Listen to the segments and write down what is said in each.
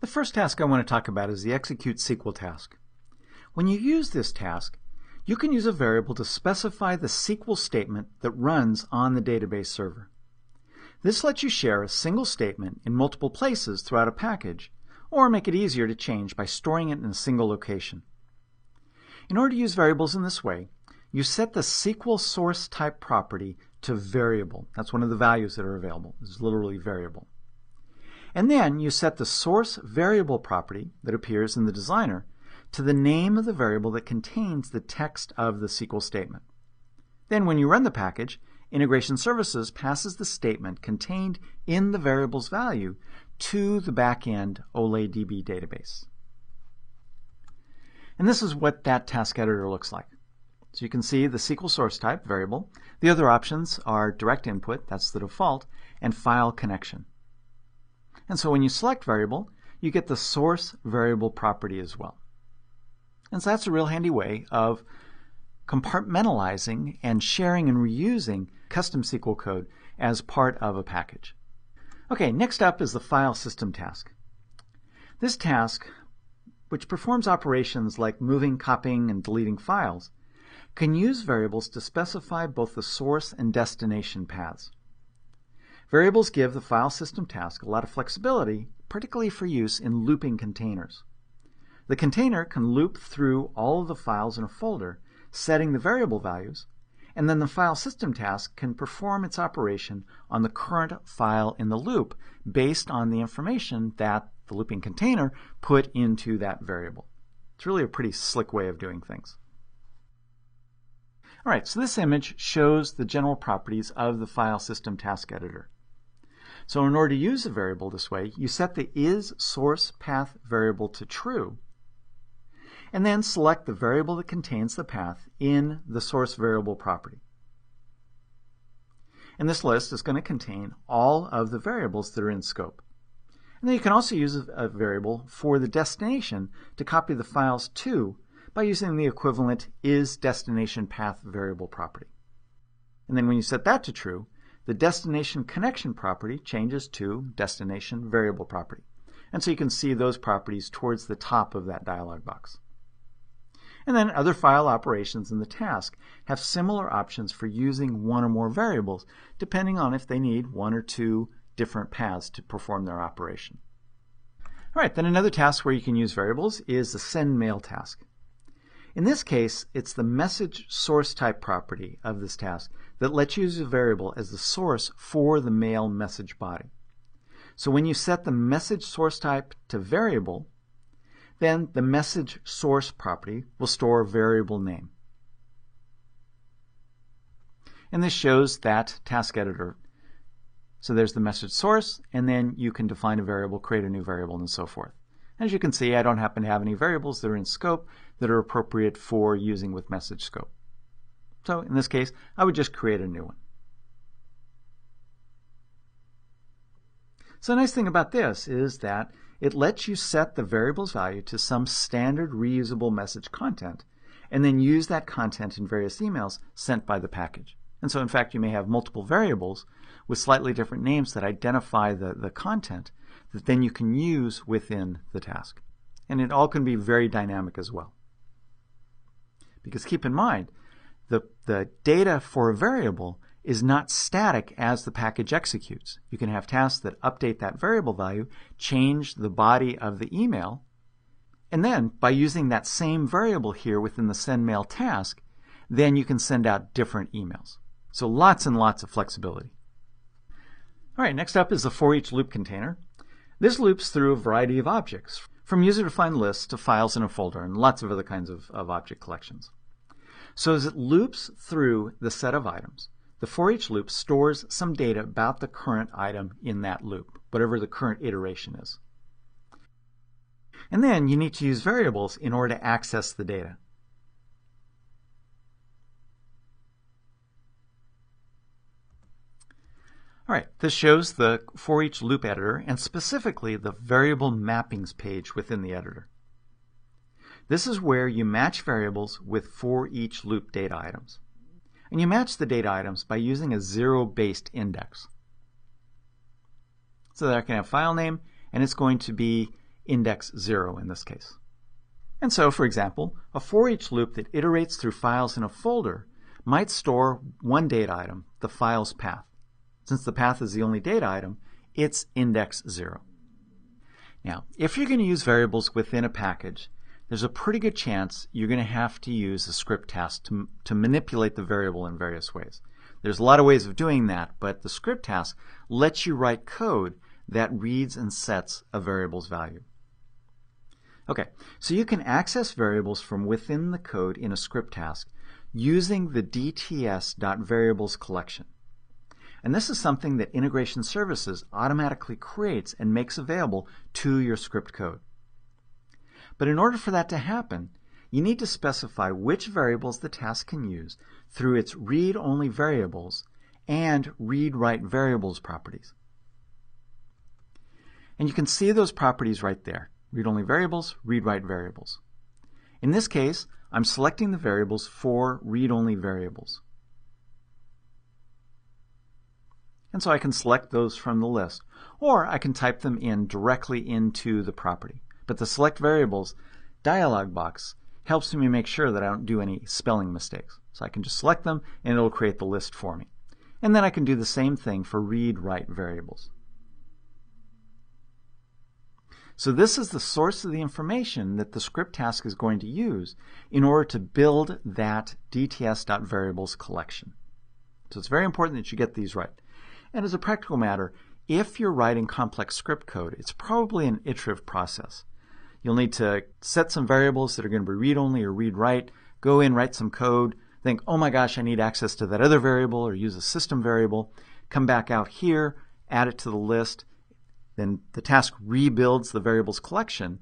The first task I want to talk about is the execute SQL task. When you use this task, you can use a variable to specify the SQL statement that runs on the database server. This lets you share a single statement in multiple places throughout a package, or make it easier to change by storing it in a single location. In order to use variables in this way, you set the SQL source type property to variable. That's one of the values that are available. It's literally variable. And then you set the source variable property that appears in the designer to the name of the variable that contains the text of the SQL statement. Then when you run the package, Integration Services passes the statement contained in the variable's value to the back-end OLADB database. And this is what that task editor looks like. So you can see the SQL source type variable. The other options are direct input, that's the default, and file connection. And so when you select variable, you get the source variable property as well. And so that's a real handy way of compartmentalizing and sharing and reusing custom SQL code as part of a package. Okay, next up is the file system task. This task, which performs operations like moving, copying, and deleting files, can use variables to specify both the source and destination paths. Variables give the file system task a lot of flexibility, particularly for use in looping containers. The container can loop through all of the files in a folder, setting the variable values, and then the file system task can perform its operation on the current file in the loop based on the information that the looping container put into that variable. It's really a pretty slick way of doing things. All right, so this image shows the general properties of the file system task editor. So in order to use a variable this way, you set the isSourcePath variable to true, and then select the variable that contains the path in the source variable property. And this list is going to contain all of the variables that are in scope. And then you can also use a variable for the destination to copy the files to by using the equivalent isDestinationPath variable property. And then when you set that to true, the destination connection property changes to destination variable property. And so you can see those properties towards the top of that dialog box. And then other file operations in the task have similar options for using one or more variables, depending on if they need one or two different paths to perform their operation. All right, then another task where you can use variables is the send mail task. In this case, it's the message source type property of this task that lets you use a variable as the source for the mail message body. So when you set the message source type to variable, then the message source property will store a variable name. And this shows that task editor. So there's the message source, and then you can define a variable, create a new variable, and so forth. As you can see, I don't happen to have any variables that are in scope that are appropriate for using with message scope. So in this case, I would just create a new one. So the nice thing about this is that it lets you set the variable's value to some standard reusable message content and then use that content in various emails sent by the package. And so in fact, you may have multiple variables with slightly different names that identify the content that then you can use within the task. And it all can be very dynamic as well. Because keep in mind, the data for a variable is not static as the package executes. You can have tasks that update that variable value, change the body of the email, and then by using that same variable here within the send mail task, then you can send out different emails. So lots and lots of flexibility. All right, next up is the for each loop container. This loops through a variety of objects, from user-defined lists to files in a folder, and lots of other kinds of object collections. So as it loops through the set of items, the for each loop stores some data about the current item in that loop, whatever the current iteration is. And then you need to use variables in order to access the data. All right, this shows the for each loop editor and specifically the variable mappings page within the editor. This is where you match variables with for each loop data items. And you match the data items by using a zero-based index. So that I can have file name, and it's going to be index 0 in this case. And so, for example, a for each loop that iterates through files in a folder might store one data item, the file's path. Since the path is the only data item, it's index 0. Now, if you're going to use variables within a package, there's a pretty good chance you're going to have to use a script task to manipulate the variable in various ways. There's a lot of ways of doing that, but the script task lets you write code that reads and sets a variable's value. Okay, so you can access variables from within the code in a script task using the dts.variables collection. And this is something that Integration Services automatically creates and makes available to your script code. But in order for that to happen, you need to specify which variables the task can use through its read-only variables and read-write variables properties. And you can see those properties right there. Read-only variables, read-write variables. In this case, I'm selecting the variables for read-only variables. And so I can select those from the list, or I can type them in directly into the property. But the Select Variables dialog box helps me make sure that I don't do any spelling mistakes. So I can just select them and it'll create the list for me. And then I can do the same thing for read-write variables. So this is the source of the information that the script task is going to use in order to build that dts.variables collection. So it's very important that you get these right. And as a practical matter, if you're writing complex script code, it's probably an iterative process. You'll need to set some variables that are going to be read-only or read-write, go in, write some code, think, oh my gosh, I need access to that other variable, or use a system variable, come back out here, add it to the list, then the task rebuilds the variables collection,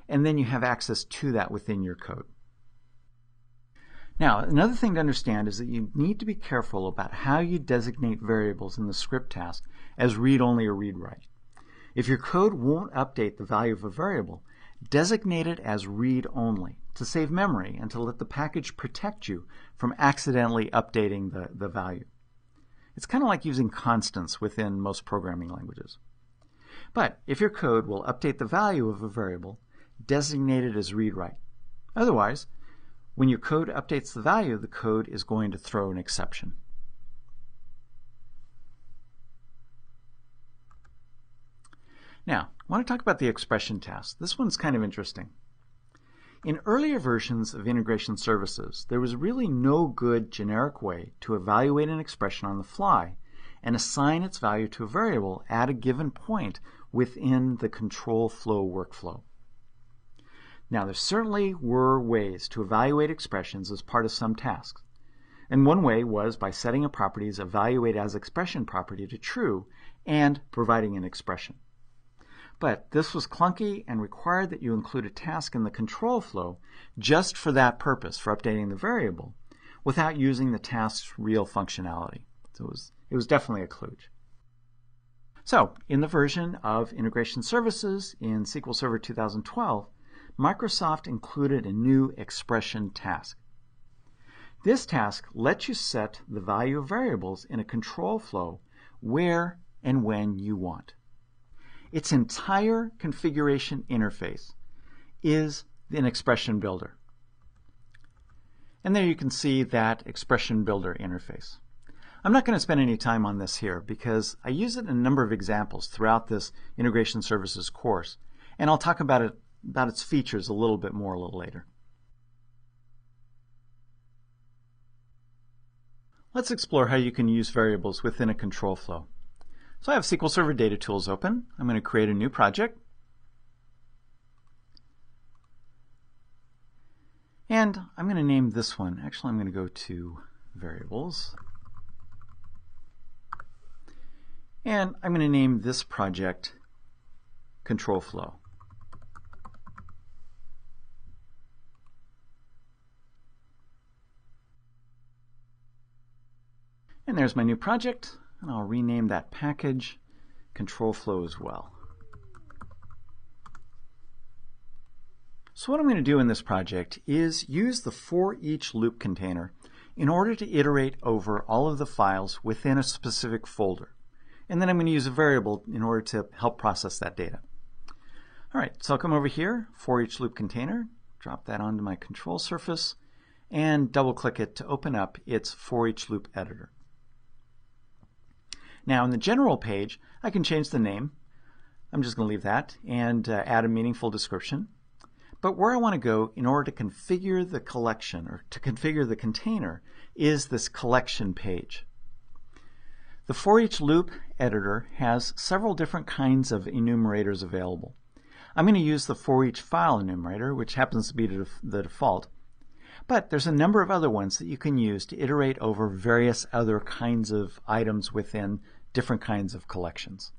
and then you have access to that within your code. Now, another thing to understand is that you need to be careful about how you designate variables in the script task as read-only or read-write. If your code won't update the value of a variable, designate it as read-only to save memory and to let the package protect you from accidentally updating the value. It's kind of like using constants within most programming languages. But if your code will update the value of a variable, designate it as read-write. Otherwise, when your code updates the value, the code is going to throw an exception. Now, I want to talk about the expression task. This one's kind of interesting. In earlier versions of Integration Services, there was really no good generic way to evaluate an expression on the fly and assign its value to a variable at a given point within the control flow workflow. Now, there certainly were ways to evaluate expressions as part of some tasks. And one way was by setting a property's evaluate as expression property to true and providing an expression. But this was clunky and required that you include a task in the control flow just for that purpose, for updating the variable, without using the task's real functionality. So it was definitely a kludge. So, in the version of Integration Services in SQL Server 2012, Microsoft included a new expression task. This task lets you set the value of variables in a control flow where and when you want. Its entire configuration interface is an expression builder. And there you can see that expression builder interface. I'm not going to spend any time on this here because I use it in a number of examples throughout this Integration Services course, and I'll talk about its features a little bit more a little later. Let's explore how you can use variables within a control flow. So I have SQL Server Data Tools open. I'm going to create a new project. And I'm going to name this one. Actually, I'm going to go to Variables. And I'm going to name this project Control Flow. And there's my new project, and I'll rename that package Control Flow as well. So what I'm going to do in this project is use the for each loop container in order to iterate over all of the files within a specific folder. And then I'm going to use a variable in order to help process that data. All right, so I'll come over here, for each loop container, drop that onto my control surface, and double-click it to open up its for each loop editor. Now in the general page, I can change the name. I'm just going to leave that and add a meaningful description. But where I want to go in order to configure the collection or to configure the container is this collection page. The for each loop editor has several different kinds of enumerators available. I'm going to use the for each file enumerator, which happens to be the default. But there's a number of other ones that you can use to iterate over various other kinds of items within different kinds of collections.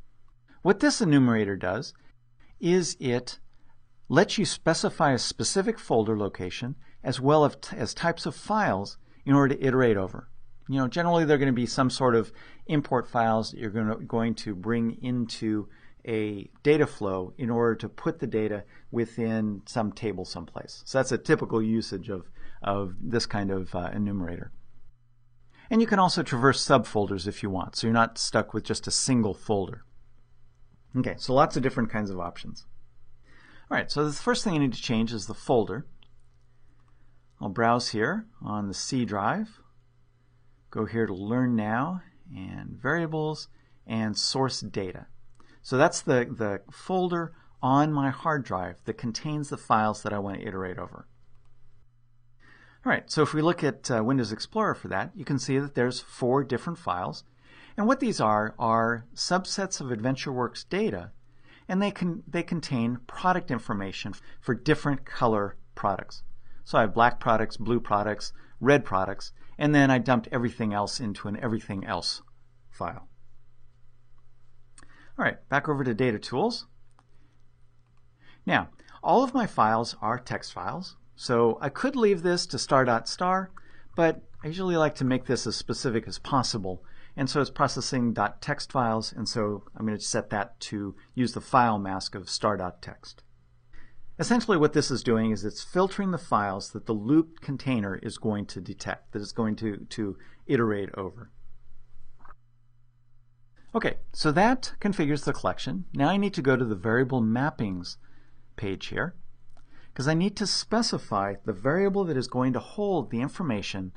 What this enumerator does is it lets you specify a specific folder location as well as types of files in order to iterate over. You know, generally they're going to be some sort of import files that you're going to bring into a data flow in order to put the data within some table someplace. So that's a typical usage of this kind of enumerator. And you can also traverse subfolders if you want, so you're not stuck with just a single folder. Okay, so lots of different kinds of options. All right, so the first thing I need to change is the folder. I'll browse here on the C drive, go here to Learn Now, and Variables, and Source Data. So that's the folder on my hard drive that contains the files that I want to iterate over. All right, so if we look at Windows Explorer for that, you can see that there's 4 different files. And what these are subsets of AdventureWorks data, and they contain product information for different color products. So I have black products, blue products, red products, and then I dumped everything else into an everything else file. All right, back over to Data Tools. Now, all of my files are text files, so I could leave this to star.star, but I usually like to make this as specific as possible. And so it's processing .text files, and so I'm going to set that to use the file mask of star.txt. Essentially what this is doing is it's filtering the files that the loop container is going to detect, that it's going to iterate over. Okay, so that configures the collection. Now I need to go to the variable mappings page here, because I need to specify the variable that is going to hold the information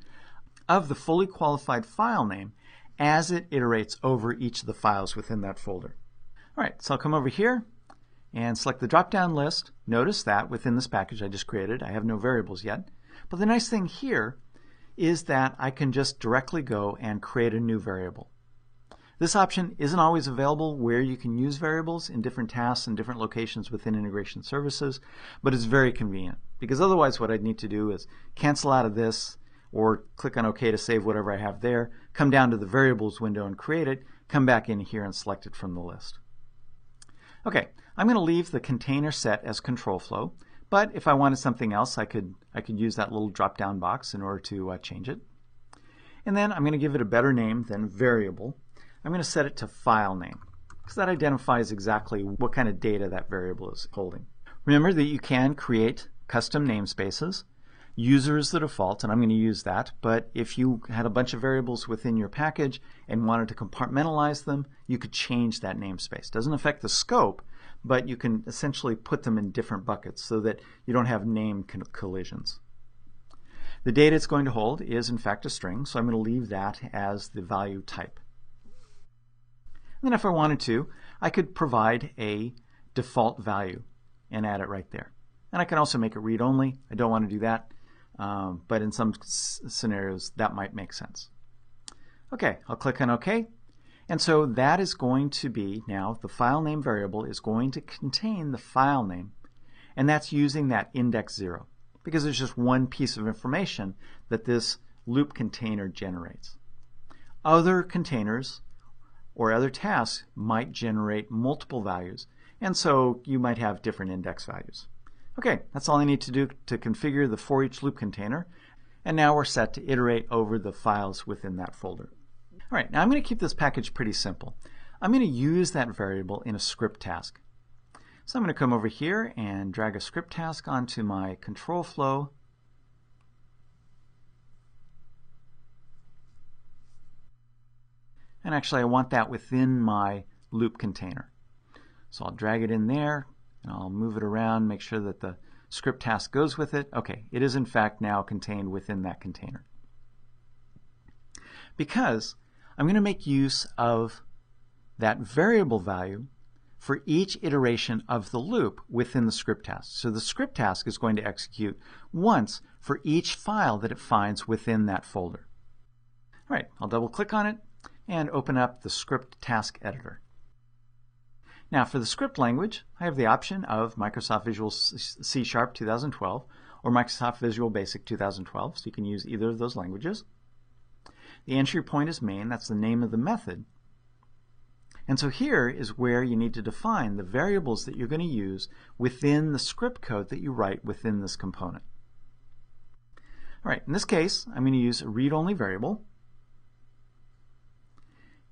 of the fully qualified file name as it iterates over each of the files within that folder. All right, so I'll come over here and select the drop-down list. Notice that within this package I just created, I have no variables yet. But the nice thing here is that I can just directly go and create a new variable. This option isn't always available where you can use variables in different tasks and different locations within integration services, but it's very convenient, because otherwise what I'd need to do is cancel out of this or click on OK to save whatever I have there, come down to the variables window and create it, come back in here and select it from the list. Okay, I'm going to leave the container set as control flow, but if I wanted something else, I could use that little drop-down box in order to change it. And then I'm going to give it a better name than variable. I'm going to set it to file name, because that identifies exactly what kind of data that variable is holding. Remember that you can create custom namespaces. User is the default, and I'm going to use that, but if you had a bunch of variables within your package and wanted to compartmentalize them, you could change that namespace. It doesn't affect the scope, but you can essentially put them in different buckets so that you don't have name collisions. The data it's going to hold is in fact a string, so I'm going to leave that as the value type. And then if I wanted to, I could provide a default value and add it right there. And I can also make it read-only. I don't want to do that, but in some scenarios that might make sense. Okay, I'll click on OK. And so that is going to be, now the file name variable is going to contain the file name, and that's using that index 0, because there's just one piece of information that this loop container generates. Other containers or other tasks might generate multiple values, and so you might have different index values. Okay, that's all I need to do to configure the for each loop container, and now we're set to iterate over the files within that folder. All right, now I'm going to keep this package pretty simple. I'm going to use that variable in a script task. So I'm going to come over here and drag a script task onto my control flow. And actually I want that within my loop container. So I'll drag it in there, I'll move it around, make sure that the script task goes with it. Okay, it is in fact now contained within that container. Because I'm going to make use of that variable value for each iteration of the loop within the script task. So the script task is going to execute once for each file that it finds within that folder. All right, I'll double click on it and open up the script task editor. Now for the script language, I have the option of Microsoft Visual C# 2012 or Microsoft Visual Basic 2012, so you can use either of those languages. The entry point is main, that's the name of the method. And so here is where you need to define the variables that you're going to use within the script code that you write within this component. All right, in this case, I'm going to use a read-only variable.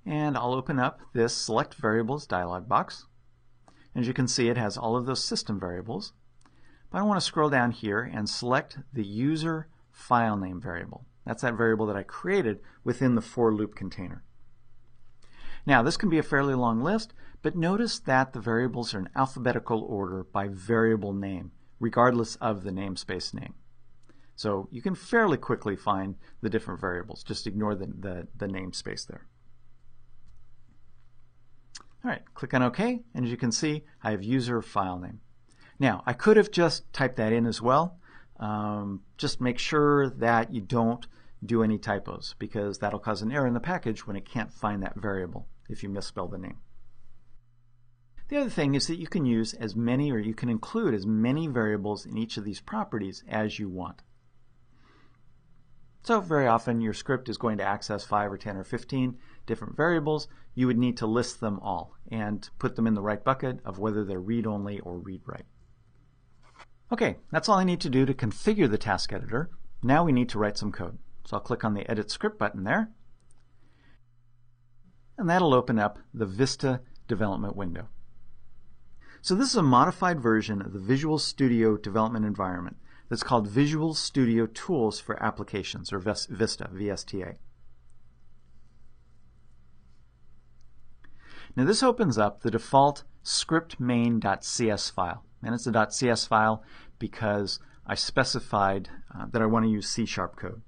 And I'll open up this Select Variables dialog box. As you can see, it has all of those system variables. But I want to scroll down here and select the user file name variable. That's that variable that I created within the for loop container. Now, this can be a fairly long list, but notice that the variables are in alphabetical order by variable name, regardless of the namespace name. So you can fairly quickly find the different variables. Just ignore the namespace there. All right, click on OK, and as you can see, I have user file name. Now, I could have just typed that in as well. Just make sure that you don't do any typos, because that'll cause an error in the package when it can't find that variable if you misspell the name. The other thing is that you can use as many, or you can include as many variables in each of these properties as you want. So very often your script is going to access 5 or 10 or 15 different variables. You would need to list them all and put them in the right bucket of whether they're read-only or read-write. Okay, that's all I need to do to configure the task editor. Now we need to write some code. So I'll click on the Edit Script button there, and that'll open up the Vista development window. So this is a modified version of the Visual Studio development environment that's called Visual Studio Tools for Applications, or Vista, VSTA. Now this opens up the default scriptmain.cs file, and it's a .cs file because I specified that I want to use C# code.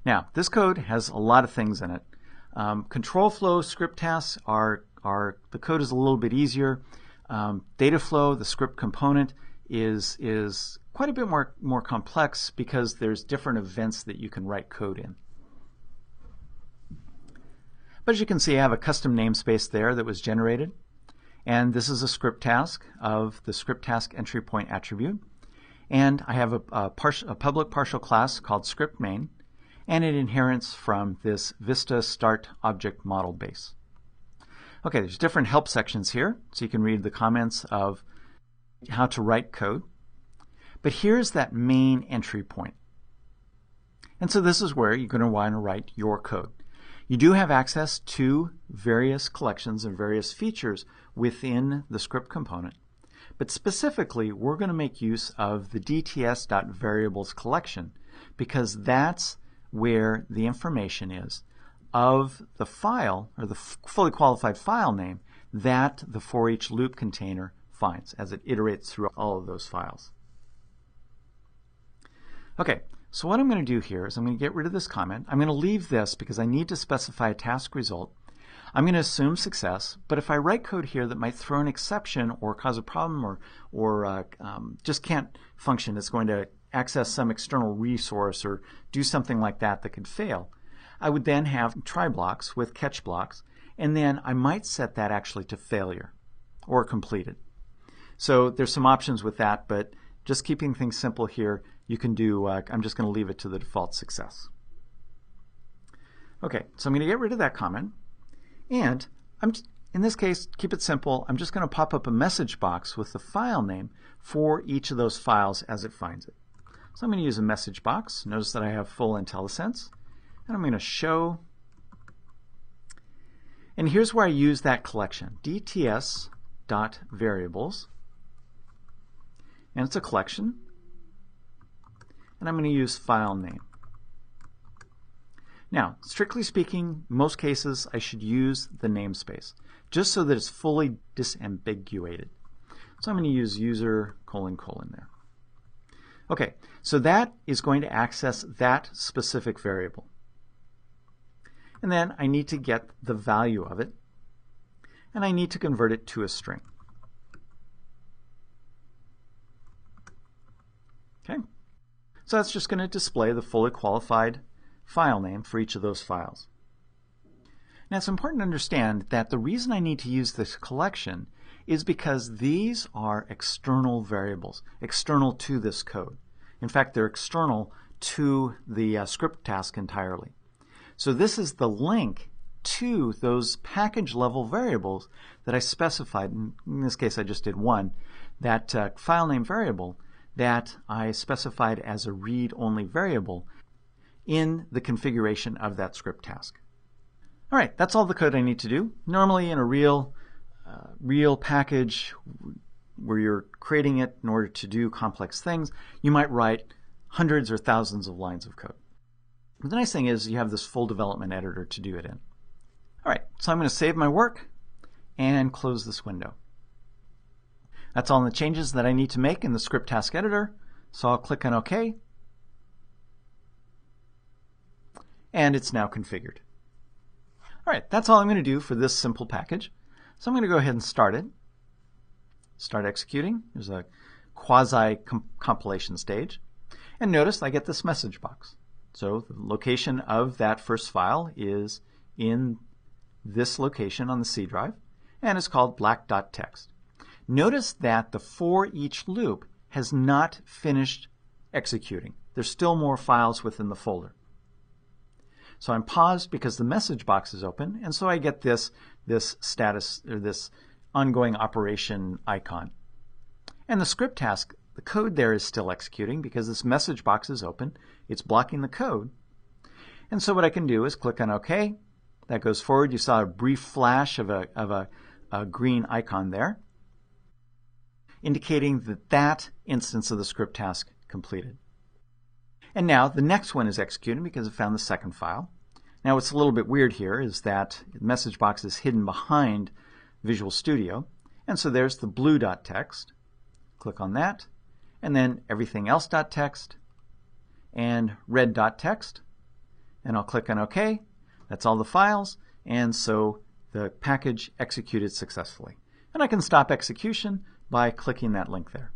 Now, this code has a lot of things in it. Control flow script tasks the code is a little bit easier. Data flow, the script component, is quite a bit more complex because there's different events that you can write code in. But as you can see, I have a custom namespace there that was generated. And this is a script task of the script task entry point attribute. And I have a public partial class called scriptMain. And it inherits from this Vista Start Object Model base. Okay, there's different help sections here, so you can read the comments of how to write code. But here's that main entry point. And so this is where you're going to want to write your code. You do have access to various collections and various features within the script component. But specifically, we're going to make use of the dts.variables collection because that's where the information is of the file, or the fully qualified file name, that the for each loop container finds as it iterates through all of those files. Okay, so what I'm going to do here is I'm going to get rid of this comment. I'm going to leave this because I need to specify a task result. I'm going to assume success, but if I write code here that might throw an exception or cause a problem or just can't function, it's going to access some external resource or do something like that that could fail, I would then have try blocks with catch blocks, and then I might set that actually to failure or completed. So there's some options with that, but just keeping things simple here, you can do, I'm just going to leave it to the default success. Okay, so I'm going to get rid of that comment, and in this case, keep it simple, I'm just going to pop up a message box with the file name for each of those files as it finds it. So I'm going to use a message box. Notice that I have full IntelliSense. And I'm going to show. And here's where I use that collection, dts.variables. And it's a collection. And I'm going to use file name. Now, strictly speaking, most cases I should use the namespace. just so that it's fully disambiguated. So I'm going to use user : there. Okay, so that is going to access that specific variable. And then I need to get the value of it, and I need to convert it to a string. Okay, so that's just going to display the fully qualified file name for each of those files. Now it's important to understand that the reason I need to use this collection is because these are external variables, external to this code. In fact, they're external to the script task entirely. So this is the link to those package level variables that I specified. In this case, I just did one. That file name variable that I specified as a read-only variable in the configuration of that script task. All right, that's all the code I need to do. Normally in a real package where you're creating it in order to do complex things, you might write hundreds or thousands of lines of code. But the nice thing is you have this full development editor to do it in. All right, so I'm going to save my work and close this window. That's all the changes that I need to make in the script task editor, so I'll click on OK, and it's now configured. All right, that's all I'm going to do for this simple package. So I'm going to go ahead and start it. Start executing. There's a quasi-compilation stage. And notice I get this message box. So the location of that first file is in this location on the C drive, and it's called black.txt. Notice that the for each loop has not finished executing. There's still more files within the folder. So I'm paused because the message box is open, and so I get this status, or this ongoing operation icon. And the script task, the code there is still executing because this message box is open. It's blocking the code. And so what I can do is click on OK. That goes forward. You saw a brief flash of a green icon there, indicating that that instance of the script task completed. And now the next one is executing because it found the second file. Now what's a little bit weird here is that the message box is hidden behind Visual Studio. And so there's the blue.txt. Click on that. And then everything else.txt and red.txt. And I'll click on OK. That's all the files. And so the package executed successfully. And I can stop execution by clicking that link there.